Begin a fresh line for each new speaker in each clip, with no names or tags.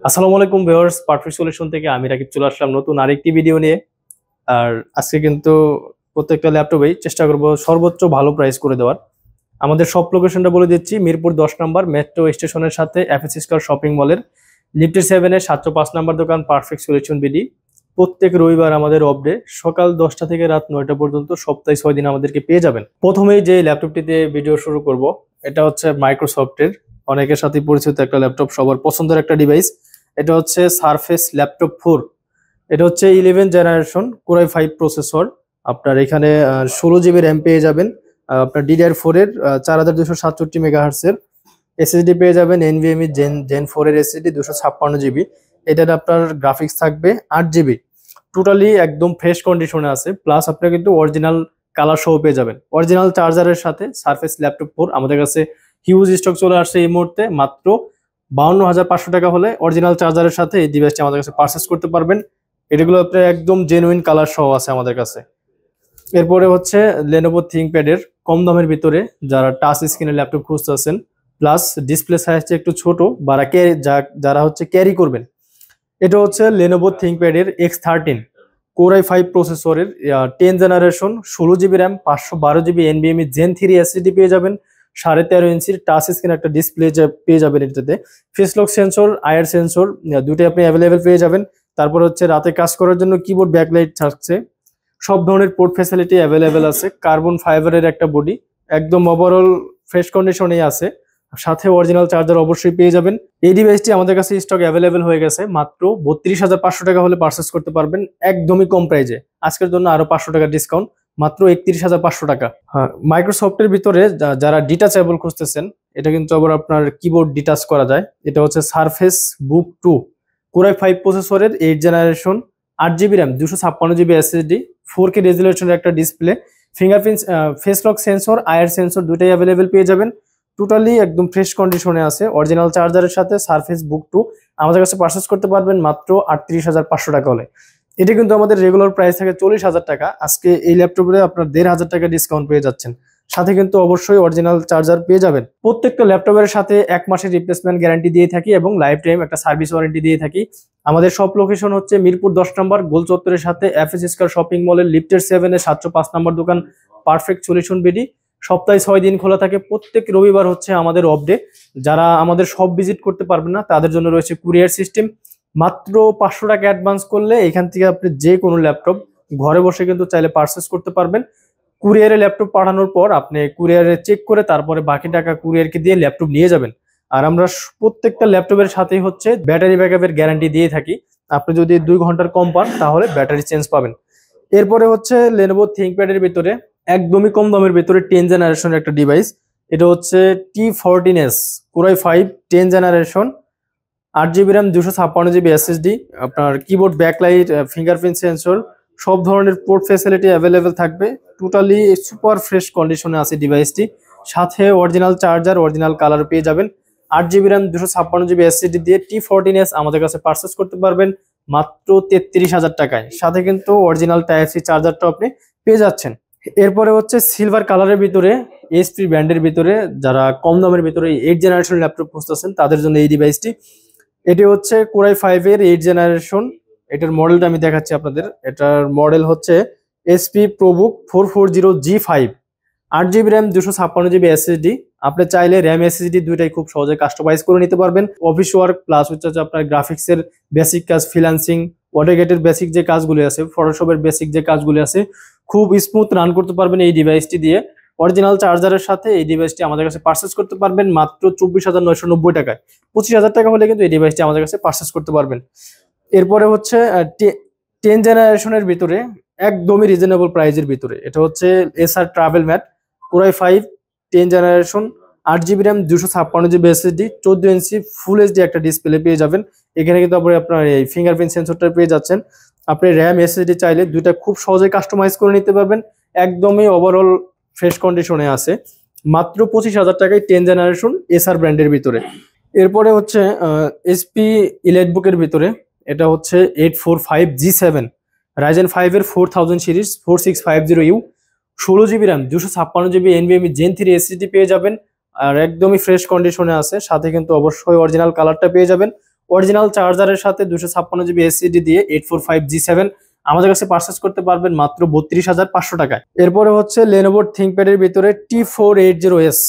আসসালামু আলাইকুম viewers, perfect solution থেকে আমি রাকিব চলে আসলাম নতুন আরেকটি ভিডিও নিয়ে। আর আজকে কিন্তু প্রত্যেকটা ল্যাপটপেই চেষ্টা করব সর্বোচ্চ ভালো প্রাইস করে দেওয়ার। আমাদের সব লোকেশনটা বলে দিচ্ছি, মিরপুর 10 নম্বর মেট্রো স্টেশনের সাথে এফএসসি স্কয়ার শপিং মলের লিফটের 7-এর 705 নম্বর দোকান পারফেক্ট সলিউশন বিডি। প্রত্যেক রবিবার আমাদের অফ ডে, সকাল 10টা থেকে রাত 9টা পর্যন্ত সপ্তাহে 6 দিন আমাদেরকে পেয়ে যাবেন। প্রথমেই যে ল্যাপটপটিতে ভিডিও শুরু করব, এটা হচ্ছে মাইক্রোসফটের অনেকের সাথে পরিচিত একটা ল্যাপটপ, সবার পছন্দের একটা ডিভাইস। এটা হচ্ছে সারফেস ল্যাপটপ 4। এটা হচ্ছে 11 জেনারেশন কোরাই 5 প্রসেসর। আপনার এখানে 16 জিবি র্যাম পেয়ে যাবেন। আপনার DDR4 এর 4267 মেগাহার্টস এর এসএসডি পেয়ে যাবেন। এনভিএমই জেন 4 এর এসএসডি 256 জিবি। এটার আপনার গ্রাফিক্স থাকবে 8 জিবি। টোটালি একদম ফ্রেশ কন্ডিশনে আছে, প্লাস আপনি কিন্তু অরিজিনাল কালার সহ পেয়ে যাবেন। অরিজিনাল চার্জারের সাথে সারফেস ল্যাপটপ 4 আমাদের কাছে হিউজ স্টক চলে আসছে এই মুহূর্তে। মাত্র 52,500 টাকা হলে অরিজিনাল চার্জারের সাথে এই ডিভাইসটি আমাদের কাছে পারচেস করতে পারবেন। এগুলো আপনার একদম জেনুইন কালার সহ আছে আমাদের কাছে। এরপরে হচ্ছে লেনোভো থিংকপ্যাড এর কম দামের ভিতরে যারা টাচ স্ক্রিনের ল্যাপটপ খুঁজতেছেন, প্লাস ডিসপ্লে সাইজটা একটু ছোট বা যারা হচ্ছে ক্যারি করবেন, এটা হচ্ছে লেনোভো থিংকপ্যাড এর X13 কোরাই 5 প্রসেসরের 10 generation 16 GB RAM 512 GB NVMe gen 3 SSD পেয়ে যাবেন। 13.5 ইঞ্চির টাচ স্ক্রিন একটা ডিসপ্লে পেয়ে যাবেন। এটাতে face lock sensor, IR sensor দুটোই আপনি অ্যাভেলেবেল পেয়ে যাবেন। তারপর হচ্ছে রাতে কাজ করার জন্য কিবোর্ড ব্যাকলাইট থাকছে। সব ধরনের পোর্ট ফ্যাসিলিটি অ্যাভেলেবেল আছে। কার্বন ফাইবারের একটা বডি, একদম ওভারঅল ফ্রেশ কন্ডিশনেই আছে। সাথে অরিজিনাল চার্জার অবশ্যই পেয়ে যাবেন। এই ডিভাইসটি আমাদের কাছে স্টক অ্যাভেলেবেল হয়ে গেছে। মাত্র 32,500 টাকা হলে পারচেস করতে পারবেন, একদমই কম প্রাইজে। আজকের জন্য আরো 500 টাকা ডিসকাউন্ট, মাত্র 31,500 টাকা। হ্যাঁ, মাইক্রোসফটের ভিতরে যারা ডিটাচেবল খুঁজতেছেন, এটা কিন্তু আবার আপনার কিবোর্ড ডিটাচ করা যায়। এটা হচ্ছে সারফেস বুক 2 কোরাই 5 প্রসেসরের 8 generation 8 GB RAM 256 GB SSD 4K রেজুলেশনের একটা display, fingerprint, face lock sensor, IR sensor দুটাই অ্যাভেলেবেল পেয়ে যাবেন। টোটালি একদম ফ্রেশ কন্ডিশনে আছে। অরিজিনাল চার্জারের সাথে সারফেস বুক 2 আমাদের কাছে পারচেস করতে পারবেন মাত্র 38,500 টাকা হলে। এটা কিন্তু আমাদের রেগুলার প্রাইস থাকে 40,000 টাকা। আজকে এই ল্যাপটপে আপনার 1,500 টাকা ডিসকাউন্ট পেয়ে যাচ্ছেন। সাথে কিন্তু অবশ্যই অরিজিনাল চার্জার পেয়ে যাবেন। প্রত্যেকটা ল্যাপটপের সাথে 1 মাসের রিপ্লেসমেন্ট গ্যারান্টি দিয়ে থাকি এবং লাইফ টাইম একটা সার্ভিস ওয়ারেন্টি দিয়ে থাকি। আমাদের সব লোকেশন হচ্ছে মিরপুর 10 নম্বর গোল চত্বরের সাথে এফএসসি স্কয়ার শপিং মলের লিফটের 7-এর 705 নম্বর দোকান পারফেক্ট সলিউশন বিডি। সপ্তাহে 6 দিন খোলা থাকে। প্রত্যেক রবিবার হচ্ছে আমাদের অফ ডে। যারা আমাদের সব ভিজিট করতে পারবেন না, তাদের জন্য রয়েছে কুরিয়ার সিস্টেম। মাত্র 500 টাকা অ্যাডভান্স করলে এখান থেকে আপনি যে কোনো ল্যাপটপ ঘরে বসে কিন্তু চাইলে পারচেস করতে পারবেন। কুরিয়ারে ল্যাপটপ পাঠানোর পর আপনি কুরিয়ারে চেক করে তারপরে বাকি টাকা কুরিয়ারকে দিয়ে ল্যাপটপ নিয়ে যাবেন। আর আমরা প্রত্যেকটা ল্যাপটপের সাথেই হচ্ছে ব্যাটারি ব্যাকআপের গ্যারান্টি দিয়ে থাকি। আপনি যদি 2 ঘন্টার কম পান তাহলে ব্যাটারি চেঞ্জ পাবেন। এরপরে হচ্ছে লেনোভো থিংকপ্যাড এর ভিতরে একদমই কম দামের ভিতরে 10 জেনারেশনের একটা ডিভাইস। এটা হচ্ছে T14s core i 5 10 generation 8 GB RAM 256 GB SSD. আপনার কিবোর্ড ব্যাকলাইট, ফিঙ্গারপ্রিন্ট সেন্সর, সব ধরনের পোর্ট ফ্যাসিলিটি অ্যাভেলেবেল থাকবে। টোটালি সুপার ফ্রেশ কন্ডিশনে আছে ডিভাইসটি। সাথে অরিজিনাল চার্জার, অরিজিনাল কালার পেয়ে যাবেন। 8 জিবি র্যাম 256 জিবি এসএসডি দিয়ে T14s আমাদের কাছে পারচেস করতে পারবেন মাত্র 33,000 টাকায়। সাথে কিন্তু অরিজিনাল টাইপ সি চার্জারটা আপনি পেয়ে যাচ্ছেন। এরপরে হচ্ছে সিলভার কালারের ভিতরে এইচপি ব্র্যান্ডের ভিতরে যারা কম দামের ভিতরে 8 জেনারেশন ল্যাপটপ খুঁজতেছেন, তাদের জন্য এই ডিভাইসটি। এটি হচ্ছে কোরাই 5 এর 8 জেনারেশন। এটার মডেলটা আমি দেখাচ্ছি আপনাদের। এটার মডেল হচ্ছে SP ProBook 440G5। 8 GB RAM 256 GB SSD. আপনি চাইলে র্যাম এসএসডি দুইটাই খুব সহজে কাস্টমাইজ করে নিতে পারবেন। অফিস ওয়ার্ক প্লাস হচ্ছে আপনার গ্রাফিক্সের বেসিক কাজ, ফ্রিল্যান্সিং, অটোগেটের বেসিক যে কাজগুলি আছে, ফটোশপের বেসিক যে কাজগুলি আছে, খুব স্মুথ রান করতে পারবেন এই ডিভাইসটি দিয়ে। অরিজিনাল চার্জারের সাথে এই ডিভাইসটি আমাদের কাছে পারচেস করতে পারবেন মাত্র 24,990 টাকায়। 25,000 টাকা হলে কিন্তু এই ডিভাইসটি আমাদের কাছে পারচেস করতে পারবেন। এরপরে হচ্ছে 10 জেনারেশনের ভিতরে একদমই রিজনেবল প্রাইজের ভিতরে এটা হচ্ছে Acer travel mate core i 5 10 generation 8 GB RAM 256 GB SSD 14 inch full HD একটা ডিসপ্লে পেয়ে যাবেন। এখানে কিন্তু আপনি আপনার এই ফিঙ্গারপ্রিন্ট সেন্সরটা পেয়ে যাচ্ছেন। আপনি র্যাম এসএসডি চাইলে দুইটা খুব সহজে কাস্টমাইজ করে নিতে পারবেন। একদমই ওভারঅল ফ্রেশ কন্ডিশনে আছে। মাত্র 25,000 টাকায় 10 জেনারেশন এসআর ব্র্যান্ডের ভিতরে। এরপরে হচ্ছে এসপি ইলাইটবুকের ভিতরে এটা হচ্ছে 845G7 রাইজেন 5 এর 4000 series 4650U 16 GB RAM 256 GB NVMe gen 3 SSD পেয়ে যাবেন। আর একদমই ফ্রেশ কন্ডিশনে আছে। সাথে কিন্তু অবশ্যই অরিজিনাল কালারটা পেয়ে যাবেন। অরিজিনাল চার্জারের সাথে 256 জিবি এসএসডি দিয়ে 845G7 আমাদের কাছে পারচেস করতে পারবেন মাত্র 32,500 টাকায়। এরপরে হচ্ছে Lenovo ThinkPad এর ভিতরে T480S,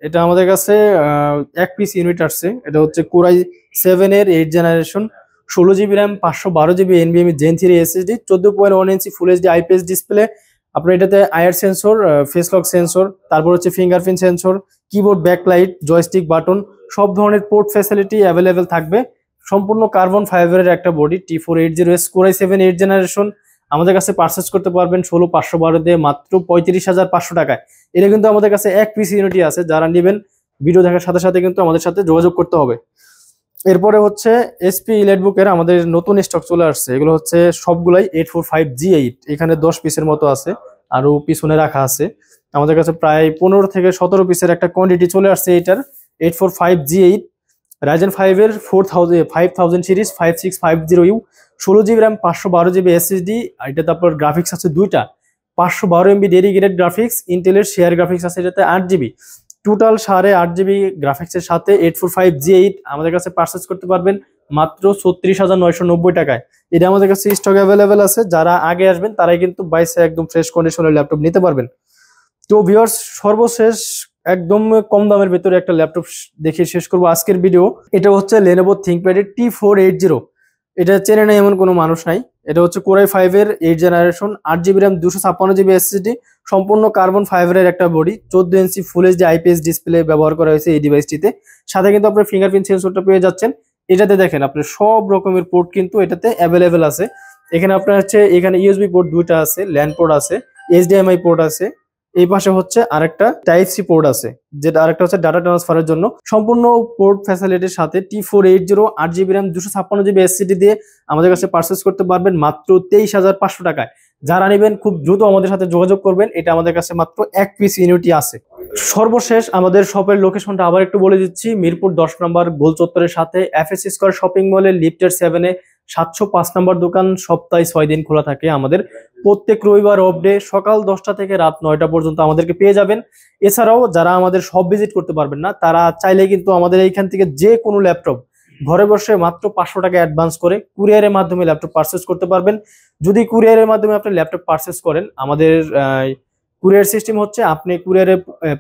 এটা আমাদের কাছে এক পিস ইউনিট আসছে। এটা হচ্ছে Core i7 এর 8 generation, 16 GB RAM, 512 GB NVMe Gen 3 SSD, 14.1 ইঞ্চি ফুল এইচডি আইপিএস ডিসপ্লে। আপনার এটাতে IR sensor, face lock sensor, তারপর হচ্ছে fingerprint sensor, keyboard backlight, joystick button, সব ধরনের পোর্ট ফ্যাসিলিটি অ্যাভেলেবেল থাকবে। সম্পূর্ণ কার্বন ফাইবারের একটা body, T480S Core i7 8 generation আমাদের কাছে পারচেস করতে পারবেন 16,512 দিয়ে মাত্র 35,500 টাকায়। এটা কিন্তু আমাদের কাছে এক পিস ইউনিটই আছে, যারা নেবেন ভিডিও দেখার সাথে সাথে কিন্তু আমাদের সাথে যোগাযোগ করতে হবে। এরপরে হচ্ছে এসপি ইলাইটবুকের আমাদের নতুন স্টক চলে আসছে। এগুলো হচ্ছে সবগুলাই 845G8, এখানে 10 পিসের মতো আছে, আরো পিছনে রাখা আছে। আমাদের কাছে প্রায় 15 থেকে 17 পিসের একটা কোয়ান্টিটি চলে আসছে এটার 845G8 Ryzen 5 এর 5000 series 5650U, 16 GB RAM, 512 GB SSD. এটা তারপর গ্রাফিক্স আছে দুইটা, 512 MB ডেডিকেটেড গ্রাফিক্স, ইন্টেলের শেয়ার গ্রাফিক্স আছে এটাতে 8 জিবি, টোটাল 8.5 জিবি গ্রাফিক্সের সাথে 845G8 আমাদের কাছে পারচেস করতে পারবেন মাত্র 36,990 টাকায়। এটা আমাদের কাছে স্টক অ্যাভেলেবেল আছে, যারা আগে আসবেন তারাই কিন্তু বাইসে একদম ফ্রেশ কন্ডিশনের ল্যাপটপ নিতে পারবেন। তো ভিউয়ার্স, সর্বশেষ একদম কম দামের ভিতরে একটা ল্যাপটপ দেখে শেষ করবো আজকের ভিডিও। এটা হচ্ছে Lenovo ThinkPad এর T480, এটা চেনে নাই এমন কোনো মানুষ নাই। এটা হচ্ছে Core i5 এর 8 generation, 8 GB RAM, 256 GB SSD, সম্পূর্ণ কার্বন ফাইবারের একটা body, 14 inch full HD IPS display ব্যবহার করা হয়েছে এই ডিভাইসটিতে। সাথে কিন্তু আপনার ফিঙ্গারপ্রিন্ট সেন্সরটা পেয়ে যাচ্ছেন। এটাতে দেখেন আপনার সব রকমের পোর্ট কিন্তু এটাতে অ্যাভেলেবেল আছে। এখানে আপনার হচ্ছে এখানে ইউএসবি পোর্ট দুইটা আছে, ল্যান পোর্ট আছে, এইচডিএমআই পোর্ট আছে, এই পাশে হচ্ছে আরেকটা টাইপ সি পোর্ট আছে, যেটা আরেকটা হচ্ছে ডাটা ট্রান্সফারের জন্য। সম্পূর্ণ পোর্ট ফ্যাসিলিটির সাথে T480 8 GB RAM, 256 GB SSD দিয়ে আমাদের কাছে পারচেস করতে পারবেন মাত্র 23,500 টাকায়। যারা নেবেন খুব দ্রুত আমাদের সাথে যোগাযোগ করবেন, এটা আমাদের কাছে মাত্র এক পিস ইউনিটই আছে। সর্বশেষ আমাদের শপের লোকেশনটা আবার একটু বলে দিচ্ছি, মিরপুর 10 নম্বর গোল চত্বরের সাথে FS স্কয়ার শপিং মলের লিফটের 7-এ 705 নম্বর দোকান, সপ্তাহে 6 দিন খোলা থাকে আমাদের। প্রত্যেক রবিবার অফ ডে, সকাল 10টা থেকে রাত 9টা পর্যন্ত আমাদেরকে পেয়ে যাবেন। এছাড়াও যারা আমাদের শপ ভিজিট করতে পারবেন না, তারা চাইলে কিন্তু আমাদের এইখান থেকে যে কোনো ল্যাপটপ ঘরে বসে মাত্র 500 টাকা অ্যাডভান্স করে কুরিয়ারের মাধ্যমে ল্যাপটপ পারচেস করতে পারবেন। যদি কুরিয়ারের মাধ্যমে আপনি ল্যাপটপ পারচেস করেন, আমাদের কুরিয়ার সিস্টেম হচ্ছে আপনি কুরিয়ারে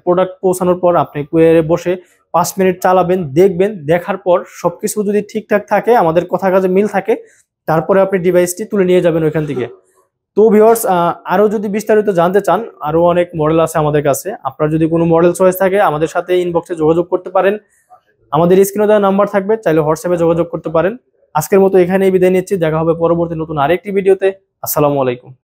প্রোডাক্ট পৌঁছানোর পর আপনি কুরিয়ারে বসে 5 মিনিট চালাবেন, দেখবেন, দেখার পর সবকিছু যদি ঠিকঠাক থাকে, আমাদের কথা কাজে মিল থাকে, তারপরে আপনি ডিভাইসটি তুলে নিয়ে যাবেন ওইখান থেকে। তো ভিউয়ার্স, আরো যদি বিস্তারিত জানতে চান, আরো অনেক মডেল আছে আমাদের কাছে। আপনার যদি কোনো মডেল চয়েস থাকে, আমাদের সাথে ইনবক্সে যোগাযোগ করতে পারেন। আমাদের স্ক্রিনে দেওয়া নাম্বার থাকবে, চাইলে হোয়াটসঅ্যাপে যোগাযোগ করতে পারেন। আজকের মতো এখানেই বিদায় নিচ্ছি, দেখা হবে পরবর্তী নতুন আরেকটি ভিডিওতে। আসসালামু আলাইকুম।